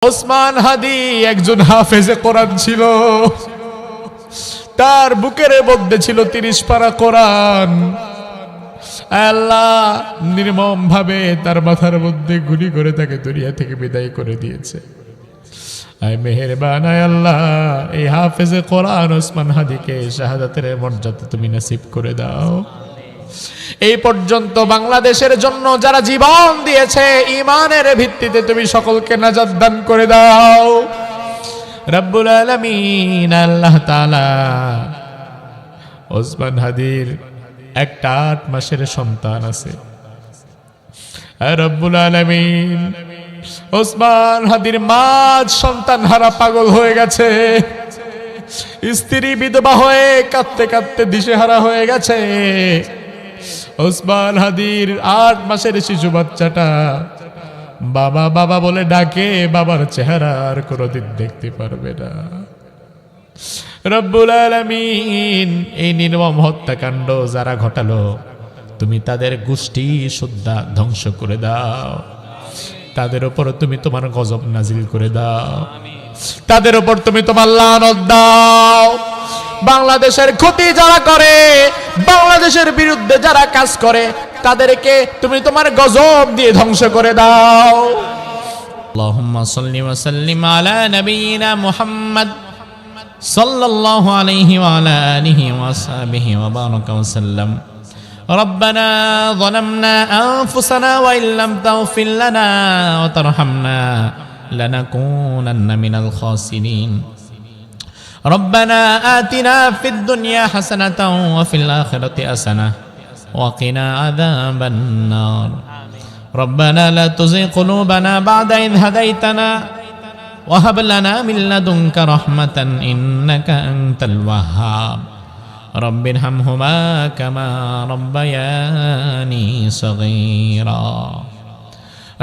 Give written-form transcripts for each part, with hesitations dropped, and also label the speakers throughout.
Speaker 1: ওসমান হাদি একজন হাফেজে কোরআন ছিল। তার বুকের মধ্যে ছিল 30 পারা কোরআন। আল্লাহ নির্মম ভাবে তার মাথার মধ্যে গুলি করে তাকে দুনিয়া থেকে বিদায় করে দিয়েছে। আয় মেহেরবান আয় আল্লাহ, এই হাফেজে কোরআন ওসমান হাদিকে শাহাদাতের মর্যাদা তুমি নসিব করে দাও। এই পর্যন্ত বাংলাদেশের জন্য যারা জীবন দিয়েছে ঈমানের ভিত্তিতে তুমি সকলকে নাজাত দান করে দাও রব্বুল আলামিন। আল্লাহ তাআলা ওসমান হাদির একটা 8 মাসের সন্তান আছে। রব্বুল আলামিন ওসমান হাদির মা সন্তান হারা পাগল হয়ে গেছে, স্ত্রী বিধবা হয়ে কাঁদতে কাঁদতে দিশেহারা হয়ে গেছে। ওসমান হাদির 8 মাসের শিশু বাচ্চাটা বাবা বাবা বলে ডাকে, বাবার চেহারা আর কোনোদিন দেখতে পারবে না। রব্বুল আলামিন এই নির্মম হত্যাকাণ্ড যারা ঘটালো তুমি তাদের গোষ্ঠী সুদ্ধা ধ্বংস করে দাও, তাদের উপর তুমি তোমার গজব নাজিল করে দাও, তাদের উপর তুমি তোমার লানত দাও। বাংলাদেশের ক্ষতি যারা করে, বাংলাদেশের বিরুদ্ধে যারা কাজ করে তাদেরকে তুমি তোমার গজব দিয়ে ধ্বংস করে দাও। আল্লাহুম্মা সাল্লি ওয়া সাল্লিম আলা নাবিয়িনা মুহাম্মদ সাল্লাল্লাহু আলাইহি ওয়া আলা আলিহি ওয়া সাহবিহি ওয়া বারাকা ওয়া সাল্লাম। ربنا ظلمنا أنفسنا وإن لم تغفر لنا وترحمنا لنكونن من الخاسرين. ربنا آتنا في الدنيا حسنة وفي الآخرة حسنة وقنا عذاب النار. ربنا لا تزغ قلوبنا بعد إذ هديتنا وهب لنا من لدنك رحمة إنك أنت الوهاب. رب ارحمهما كما ربياني صغيرا.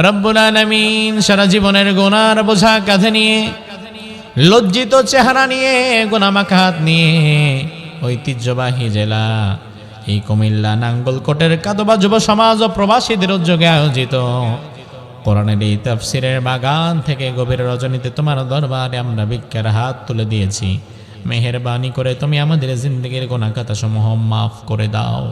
Speaker 1: রব্বুল আলামিন সারা জীবনের গুনার বোঝা কাঁধে নিয়ে, লজ্জিত চেহারা নিয়ে, গুনামাখা হাত নিয়ে ঐতিহ্যবাহী জেলা এই কুমিল্লা নাঙ্গলকোটের কাদবা যুব সমাজ ও প্রবাসীদের উদ্যোগে আয়োজিত কোরআনের এই তাফসীরের বাগান থেকে গভীর রজনীতে তোমার দরবারে আমরা ভিক্ষার হাত তুলে দিয়েছি। মেহেরবানি করে তুমি আমাদের জিন্দেগির গুনাহ খাতা সমূহ মাফ করে দাও।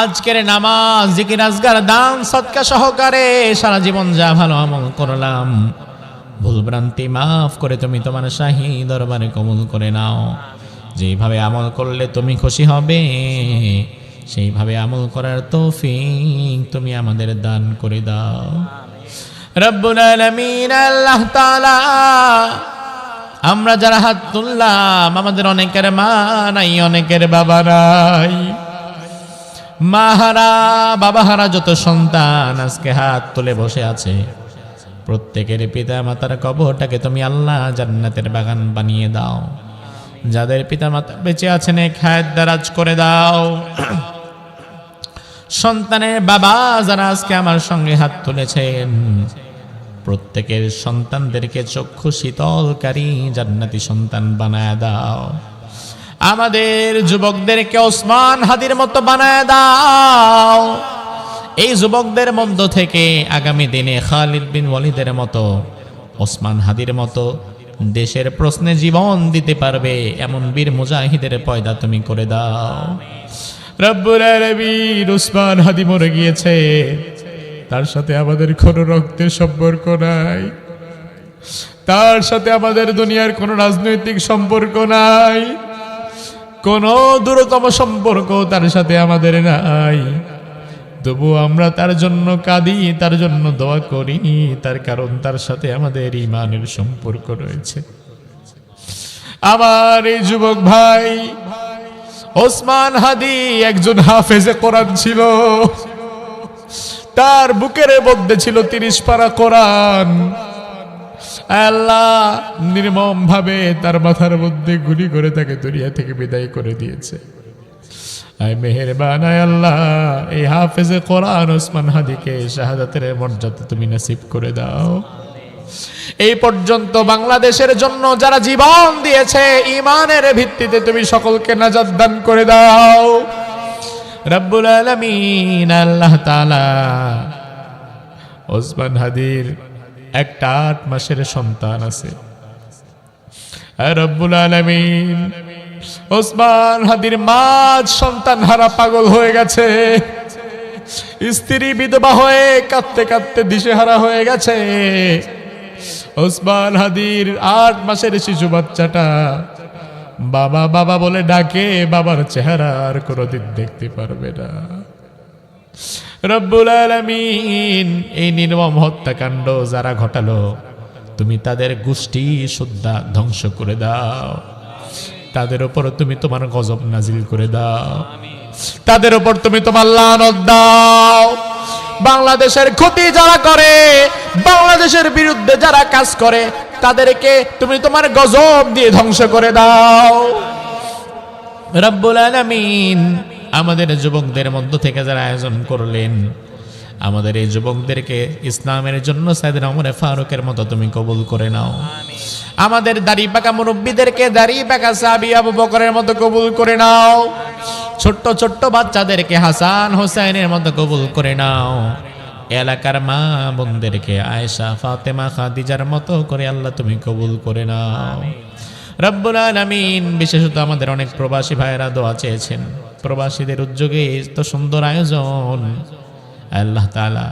Speaker 1: আজকের নামাজ, জিকির, আজকার, দান, সদকা সহকারে সারা জীবন যা ভালো আমল করলাম, ভুল ভ্রান্তি মাফ করে তুমি তোমার শাহী দরবারে কবুল করে নাও। যেভাবে আমল করলে তুমি খুশি হবে সেইভাবে আমল করার তৌফিক তুমি আমাদের দান করে দাও রব্বুল আলামিন। আল্লাহ তাআলা আমরা যারা হাত তুললাম, আমাদের অনেকের মা নাই, অনেকের বাবা নাই। মা হারা বাবা হারা যত সন্তান আজকে হাত তুলে বসে আছে, প্রত্যেকের পিতা মাতার কবরটাকে তুমি আল্লাহ জান্নাতের বাগান বানিয়ে দাও। যাদের পিতা মাতা বেঁচে আছেন নেক হায়াত দারাজ করে দাও। সন্তানের বাবা যারা আজকে আমার সঙ্গে হাত তুলেছেন, প্রত্যেকের সন্তানদেরকে চক্ষু শীতলকারী জান্নাতি সন্তান বানায় দাও। আমাদের যুবকদেরকে ওসমান হাদির মতো বানায় দাও। এই যুবকদের মধ্য থেকে আগামী দিনে খালিদ বিন ওয়ালিদের মতো, ওসমান হাদির মতো দেশের প্রশ্নে জীবন দিতে পারবে এমন বীর মুজাহিদের পয়দা তুমি করে দাও রব্বুল আলামিন। ওসমান হাদি মরে গিয়েছে, তার সাথে আমাদের কোনো রক্তের সম্পর্ক নাই, তার সাথে আমাদের দুনিয়ার কোনো রাজনৈতিক সম্পর্ক নাই, কোনো দূরতম সম্পর্ক তার সাথে আমাদের নাই। তবু আমরা তার জন্য কাঁদি, তার জন্য দোয়া করি, তার কারণ তার সাথে আমাদের ঈমানের সম্পর্ক রয়েছে। আমার এই যুবক ভাই ওসমান হাদি একজন হাফেজে কোরআন ছিল। তার বুকের মধ্যে ছিল 30 পারা কোরআন। আল্লাহ নির্মম ভাবে তার মাথার মধ্যে গুলি করে তাকে দুনিয়া থেকে বিদায় করে দিয়েছে। আয় মেহেরবান আয় আল্লাহ, এই হাফেজে কোরআন ওসমান হাদিকে শাহাদাতের মর্যাদা তুমি নসিব করে দাও। এই পর্যন্ত বাংলাদেশের জন্য যারা জীবন দিয়েছে ঈমানের ভিত্তিতে তুমি সকলকে নাজাত দান করে দাও রব্বুল আলামিন। আল্লাহ তাআলা ওসমান হাদির একটা 8 মাসের সন্তান আছে। রব্বুল আলামিন ওসমান হাদির মা সন্তান হারা পাগল হয়ে গেছে, স্ত্রী বিধবা হয়ে কাঁদতে কাঁদতে দিশেহারা হয়ে গেছে। ওসমান হাদির 8 মাসের শিশু বাচ্চাটা বাবা বাবা বলে ডাকে, বাবার চেহারা আর কোনোদিন দেখতে পারবে না। রব্বুল আলামিন এই নির্মম হত্যাকাণ্ড যারা ঘটালো, তুমি তাদের গোষ্ঠী সুদ্ধা ধ্বংস করে দাও, তাদের উপর তুমি তোমার গজব নাজিল করে দাও, তাদের উপর তুমি তোমার লানত দাও। বাংলাদেশের ক্ষতি যারা করে, বাংলাদেশের বিরুদ্ধে যারা কাজ করে, তাদেরকে তুমি তোমার গজব দিয়ে ধ্বংস করে দাও। রব্বুল আলামিন আমাদের যুবকদের মধ্য থেকে যারা আয়োজন করলেন, আমাদের এই যুবকদেরকে ইসলামের জন্য সাইয়েদনা ওমর ফারুকের মতো তুমি কবুল করে নাও। আমাদের দাড়ি পাকা মুরব্বীদেরকে দাড়ি পাকা সাহাবী আবু বকরের মতো কবুল করে নাও। ছোট্ট ছোট্ট বাচ্চাদেরকে হাসান হোসেনের মতো কবুল করে নাও। এলাকার মা বোনদেরকে আয়েশা ফাতেমা খাদিজার মতো করে আল্লাহ তুমি কবুল করে নাও। রব্বুল আলামিন বিশেষত আমাদের অনেক প্রবাসী ভাইয়েরা দোয়া চেয়েছেন, প্রবাসীদের উদ্যোগে এত সুন্দর আয়োজন। আল্লাহ তাআলা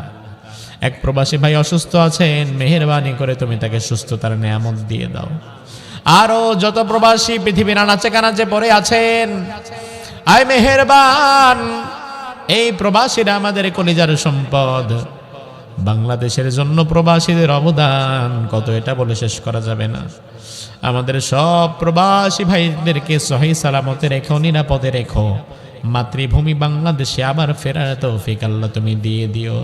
Speaker 1: এক প্রবাসী ভাই অসুস্থ আছেন, মেহেরবানি করে তুমি তাকে সুস্থতার নিয়ামত দিয়ে দাও। আরো যত প্রবাসী পৃথিবীর আনাচে কানাচে পড়ে আছেন, আয় মেহেরবান, এই প্রবাসীরা আমাদের কলিজার সম্পদ। বাংলাদেশের জন্য প্রবাসীদের অবদান কত, এটা বলে শেষ করা যাবে না। আমাদের সব প্রবাসী ভাইদেরকে সহি সালামতে রেখো, নিরাপদে রেখো। মাতৃভূমি বাংলাদেশে আবার ফেরার তৌফিক আল্লাহ তুমি দিয়ে দিও।